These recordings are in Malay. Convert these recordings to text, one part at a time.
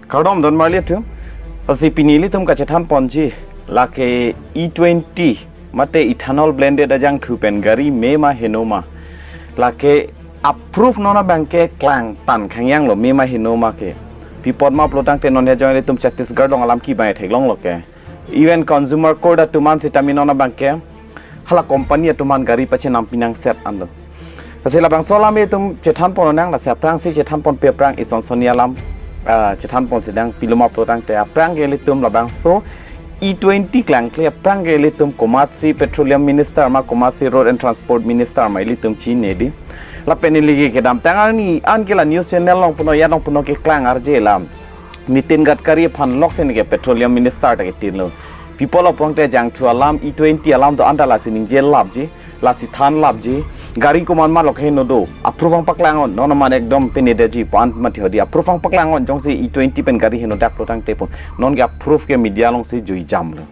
Kardom don marli tu asi pinili tum kacetan ponji lake E20 mate ethanol blended ajang thupen gari mema henoma lake approve nona banke klang tan khangyang lo mema henoma ke pipot ma plotang te non join tum Chhattisgarh long alam ki bai theklong loke even consumer code tuman sitaminona banke hala company tuman gari pache nam pinang set ando kasila bang solame tum chetan ponang la saprang si chetan pon pe prang ison sonialam chetan pon sedang piloma plotang te aprang gele tum la bang so E20 klang kle aprang gele tum Komatsi petroleum minister ma Komatsi road and transport minister ma ili tum chin nedi la peniligi ke dam tangani an kela news channel long puno ya long puno ke klang arje lam Nitin Gadkari phan lok sen ke petroleum minister ta ke tinlo people of pongte jang thu alam E20 alam to andala sining je labji la si than labji gari ko man ma lok he no do approve paklang on non man ekdom penedaji pan mathi hodi approve paklang on jong se E20 pen gari he no dak protang te pon non ge approve ke media long se jui jam lo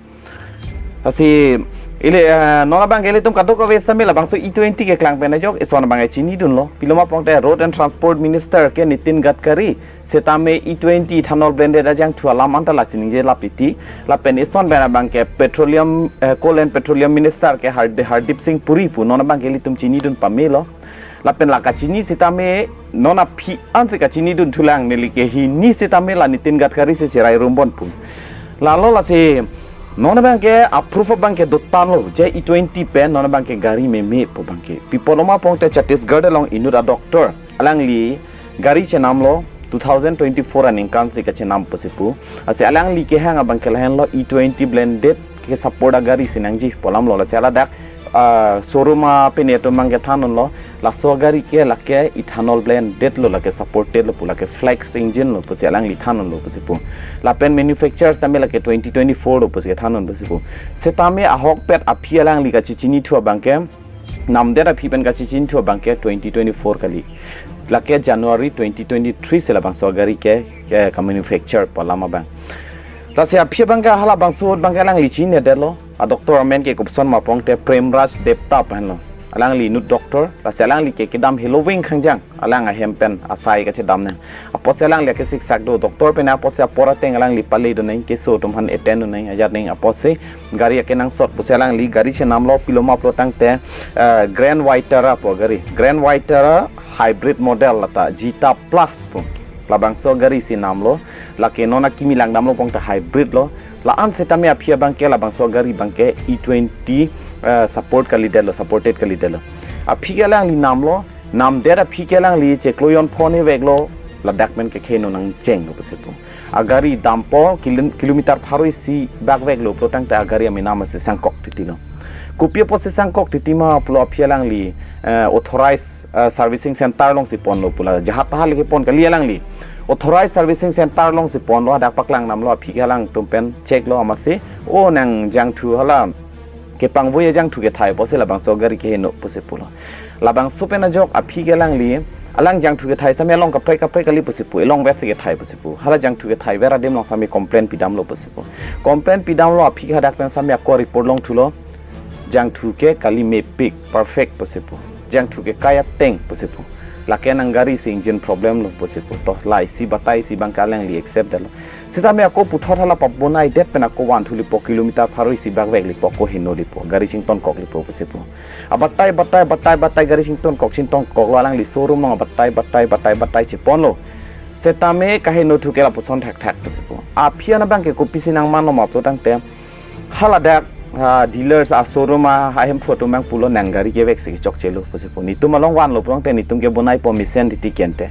asi ile nona bang ele tum kadok ve samela bang so E20 ke klang pen jok iswan bang chini dun lo piloma pongte road and transport minister ke Nitin Gadkari setame E20 ethanol blended ajang thu alam antala sining je lapiti la pen iswan bana bang ke petroleum coal and petroleum minister ke Hardip Singh Puri pu nona bang ele tum chini dun pamelo la pen la ka chini setame nona phi an se ka chini dun thulang neli ke hi ni setame la Nitin Gadkari se serai rombon pu la lo la se nona bang ke approve bang ke dottan lo je E20 pen nona bang ke gari me po bang ke pipoloma pongte Chhattisgarh along inura doctor alang li gari che nam lo 2024 running kansi kache nam posipu ase alang li ke hang abang kelahen lo E20 blended ke support agari sinangji polam lo la chala dak showroom peneto mangke thanon lo la so gari ke la ke ethanol blended lo la ke supported lo pula ke flex engine lo posi alang li thanon lo posipu la pen manufacturers tame la ke 2024 lo posi thanon posipu setame ahok pet aphi alang li ka chichini thua bangke namdera phi pen ka chichin thua bangke 2024 kali lake January 2023 sela bang so gari ke ka manufacture palama bang la se aphi bang ka hala bang so bang lang li chin ne delo a doctor men ke kupson ma pongte Premraj Depta pan lo alang li nut doctor la se alang li ke dam Halloween khangjang alang a hempen a sai ka che dam ne a pot se alang le ke sik sak do doctor pe na pot se pora teng alang li pale do nei ke so tum han eten do nei ajat nei a pot se gari ke nang sot pu se alang li gari che nam lo piloma protang te Grand Whiter po gari Grand Whiter hybrid model lata Jita Plus pun labang so gari si namlo la ke nona kimi lang namlo pong ta hybrid lo la an setame apia bangke labang so gari bangke E20 support kali delo supported kali delo aphi lang li namlo nam dera phi lang li chekloyon phone veglo la dakmen ke kheno nang cheng lo pesepu agari dampo kilometer pharoi si bag veglo protang ta agari ami nam se sangkok titilo kupia pose sangkok titima plo apia lang li authorized servicing center long si pon lo pula jahat pahal ke pon kali lang li authorized servicing center long si pon lo dak paklang nam lo phi lang tumpen check lo amase o nang jang thu hala ke pangboy jang thu ke thai pose la bang so gari ke no pose pulo la bang supena jok aphi lang li alang jang thu ke thai same long kaprai kali pose pu long vet se ke thai pose pu hala jang thu ke thai vera dem long same complaint pidam lo pose pu complaint pidam lo aphi dak pen same ko report long thulo jang thu ke kali me pick perfect pose pu jang thu ke kaya teng pose pu la ke nang gari se engine problem lo pose pu to lai si batai si bang kalang li accept dalo sita me ako puthor hala papbonai det pena ko 1 thuli po kilometer pharoi si bag vek li po ko hino li po gari sington kok li po pose pu abatai gari sington kok lo lang li showroom no batai chipon lo setame kahino thu ke la puson thak pose pu aphiana bang ke ko pisinang man no ma to tang te hala dak dealers a showroom a hem photo mang pulo nangari ke vek se chok chelo pose pu ni tum along wan lo prong te ni tum ke bonai po mission ti kente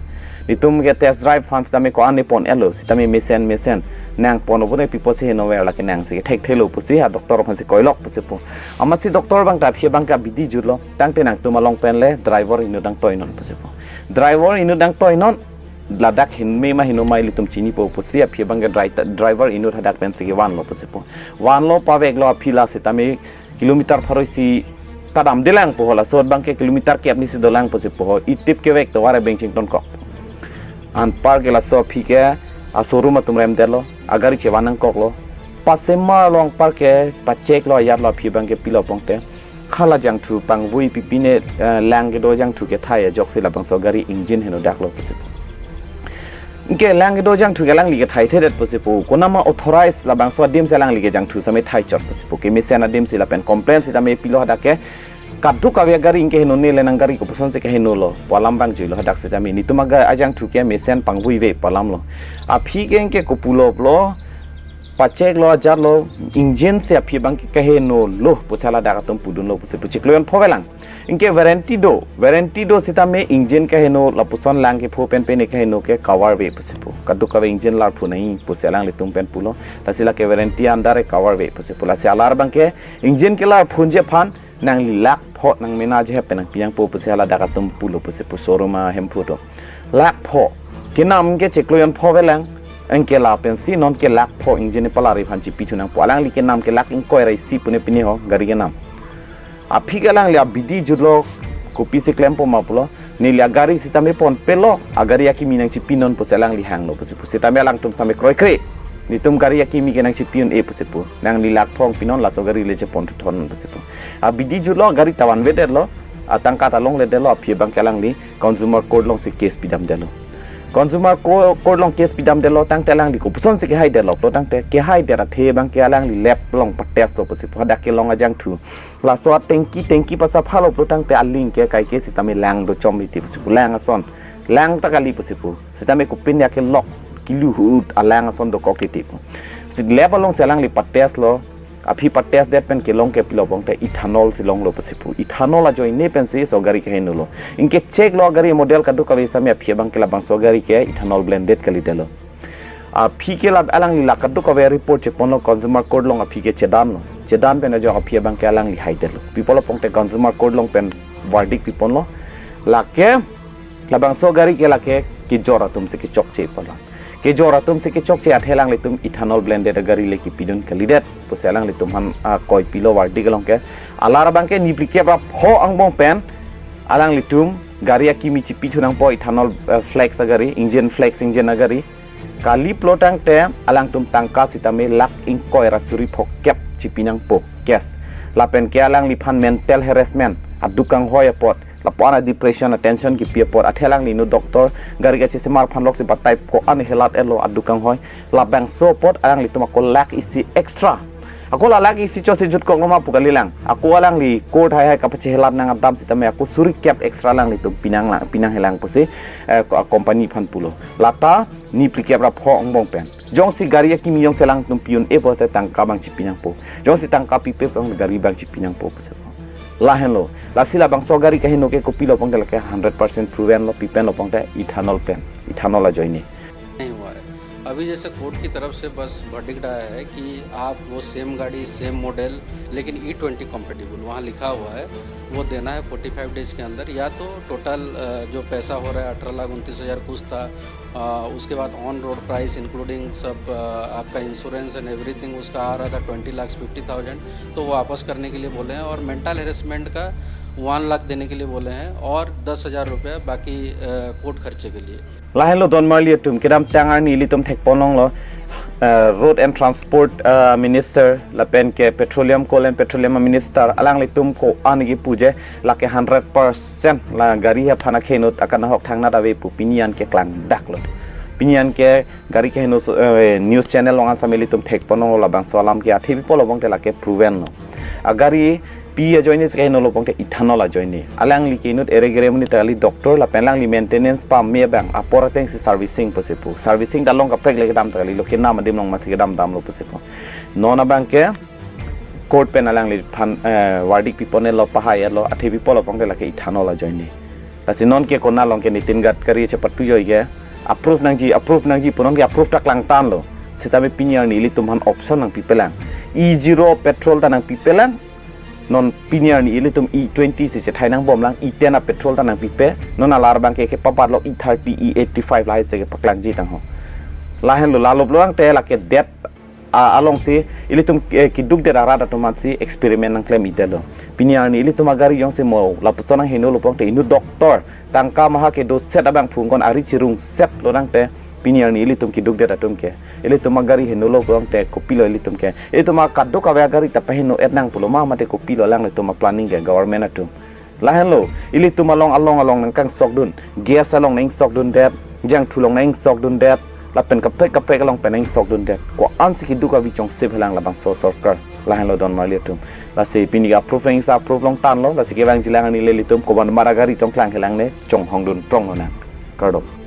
ni tum ke test drive fans tame ko ane pon elo sitame mission nang pon obone people se no wer la ke nang se thek thelo pusi ha doctor phan se koilok puse pu amasi doctor bang ta phia bang ka bidi julo tang te nang tum along pen le driver inu dang toinon puse pu driver inu dang toinon ladak hin me ma hinu mai litum chini po pusi a phia bang driver inu hadak pen se ke wan lo puse pu wan lo pa vek lo phila se tame kilometer pharoi si tadam delang po hola sod bang ke kilometer ke apni se dolang puse pu itip ke vek to ware Bengchington kok an par ke la so phi ke a showroom tum rem delo agari chewanang kok lo pasema long par ke pachek lo yat lo phi bang ke pilo pongte khala jang thu pangwui pipine lang ke do jang thu ke thai jok sila bang so gari engine heno dak lo puse Ingke lang do jang thu galang li ke thai the det posipu ko nama authorize la bang so dim se lang li ke jang thu same thai chot posipu ke me sena dim sila pen complaint sita me pilo hada ke kaddu kawya gari ingke hino ne lenang gari ko puson se ke hino lo palam bang jilo hadak sita me ni tumaga ajang thu ke me sen pangui ve palam lo a phi ke ingke ko pulo lo pacek lo ajar lo engine se aphi bang ke hino lo pusala daga tum pudun lo puse puchikloan phovelang ingke warranty do sita me engine ke hino la puson lang ke pho pen pen ke hino ke cover ve pusepu kaddu kawe engine lar phu nahi puselang le tum pen pulo tasila ke warranty andar cover ve pusepu la se alar bang ke engine ke lar phunje phan nang li lak pho nang mena je penang piang po pusela daga tum pulo pusepu soroma hem photo lak pho kinam ke chekloan phovelang engke la pensi non ke lak pho engine palari phan chi pichu nang palang li ke nam ke lak ing koi rai si pune pini ho gari ke nam aphi galang lia bidi judlo kopi se klempo mapulo ni lia gari sitame pon pelo agari yaki minang chi pinon po selang li hang lo po sitame lang tum same kroi kre ni tum gari yaki mi kenang chi pion e po nang li lak phong pinon la so gari le che pon thon po a bidi judlo gari tawan veder lo atang kata long le delo aphi bang kelang li consumer court long se case pidam delo consumer court long case pidam delo tang telang di ko puson se ke hai delo lo tang te ke hai dera the bang ke alang li lap long pates lo po pada ke long ajang thu la so tengki pasa phalo lo tang te aling ke kai ke sitame lang do chom iti po lang ason lang ta kali po sitame ko pin ya ke lock kilu hut alang ason do kok ti po sit lap long selang li pates lo aphi pates det pen ke long ke pilo bong te ethanol silong lo po ethanol a join ne pen se so gari ke henulo inke check lo gari model kadu ka bisa me aphi bang ke la bang so gari ke ethanol blended kali delo a phi ke la alang li la kadu ka ve report che pono consumer code long aphi ke chedan pen jo aphi bang ke alang li hai delo people pong te consumer code long pen verdict people lo la ke la bang so gari ke la ke ki jora tum se ke chok che pala ke jora tum se ke chok che athelang le tum ethanol blended gari le ki pidun kalidet po selang le tum han koi pilo verdict long ke alar bang ke nipli ke ba pho ang bong pen alang le tum gari ya kimi chi pichunang po ethanol flex agari engine flex engine agari kali plotang te alang tum tangka sitame lak ing koi rasuri phok kep chi pinang po gas lapen ke alang li phan mental harassment adukang hoya pot lapana depression attention ki pia pot athelang ni no doctor gari ga se mar phan lok se batai ko an helat elo adukang hoy labang so pot alang li tuma ko lak isi extra aku lalaki si cho si jut ko ngoma pukali lang aku alang li code hai ka pache helat nang abdam sitame aku suri cap extra lang li tum pinang helang pose company phan pulo lata ni plikap ra pho ongbong pen jong si gari ki mi jong selang tum pion e bote tangka bang chi pinang po jong si tangka pipe pang gari bang chi pinang po pose lahen lo la sila bang so gari kahino ke ko pilo pang de ke 100% proven lo pipen lo pang te ethanol a joini नहीं हुआ है। अभी जैसे कोर्ट की तरफ से बस वर्डिक्ट आया है कि आप वो सेम गाड़ी सेम मॉडल लेकिन E20 कॉम्पेटिबल वहाँ लिखा हुआ है वो देना है 45 डेज के अंदर या तो टोटल जो पैसा हो रहा है 18,29,000 कुछ था उसके बाद ऑन रोड प्राइस इंक्लूडिंग सब आपका इंश्योरेंस एंड एवरीथिंग उसका आ रहा था 20,50,000 तो वो वापस करने के लिए बोले हैं और मेंटल हेरेसमेंट का 1 लाख देने के लिए बोले हैं और 10,000 रुपये बाकी कोर्ट खर्चे के लिए lahen lo don marli tum kedam tangar ni li tum thek ponong lo road and transport minister la pen ke petroleum coal and petroleum minister alang li tum ko anigi puje la ke 100% la gari ha phana khenut akan hok thang na dawe pu pinian ke klang dak lo pinian ke gari ke no news channel longa sameli tum thek ponong la bang salam ke athi polo bang te la ke proven no agari pi a join is no lopong te ethanol a join ni alang li kinut eregere muni tali doctor la pelang li maintenance pa me bang aporateng si servicing posepu servicing dalong ka prek le dam tali lo kina madim long masi dam dam lo posepu nona bang ke court pen alang li phan wardik pipone lo pahai lo athi pipol lopong te la ke ethanol a join ni asi non ke kona long ke nitin gatkari che patu joi ke approve nang ji punon ke approve tak lang tan lo sitabe pinyar ni li tumhan option nang pipelang E0 petrol tanang pipelang non piniar ni ile tum E20 se thai nang bom lang E10 a petrol tanang pipe non alar bang ke papat lo E30 E85 lai se ke paklang ji tang ho lahen lo lalop loang te la ke det along se ile tum ki duk de rada to mat si experiment nang klem itelo piniar ni ile tum agari yong se mo la pusonang heno lo pong te inu doctor tangka maha ke do set abang phung kon ari chirung set lo nang te piniar ni ile tum ki duk de datum ke ile tum agari heno lo pong te kopilo ile tum ke ile tum kaddo ka agari ta pahino etnang pulo ma mate kopilo lang le tum planning ke government atum lahen lo ile tum along nang kang sok dun gas along nang sok dun det ยังทุลงในซอกดุนเดดเราเป็นกับเต้ก็ลองเป็นในซอกดุนเดดกว่าอันสิคิดดูกับวิจงเซพลังละบางโซซอกเกอร์ละให้เราดอนมาเลียตุมละสิปีนี้กับพรูฟเองซาพรูฟลงตันล้อละสิเก็บแรงจิลังอันนี้เลยลิตุมกบันมาราการิตงพลังเฮลังเนจงฮองดุนตรงแล้วนะกระดม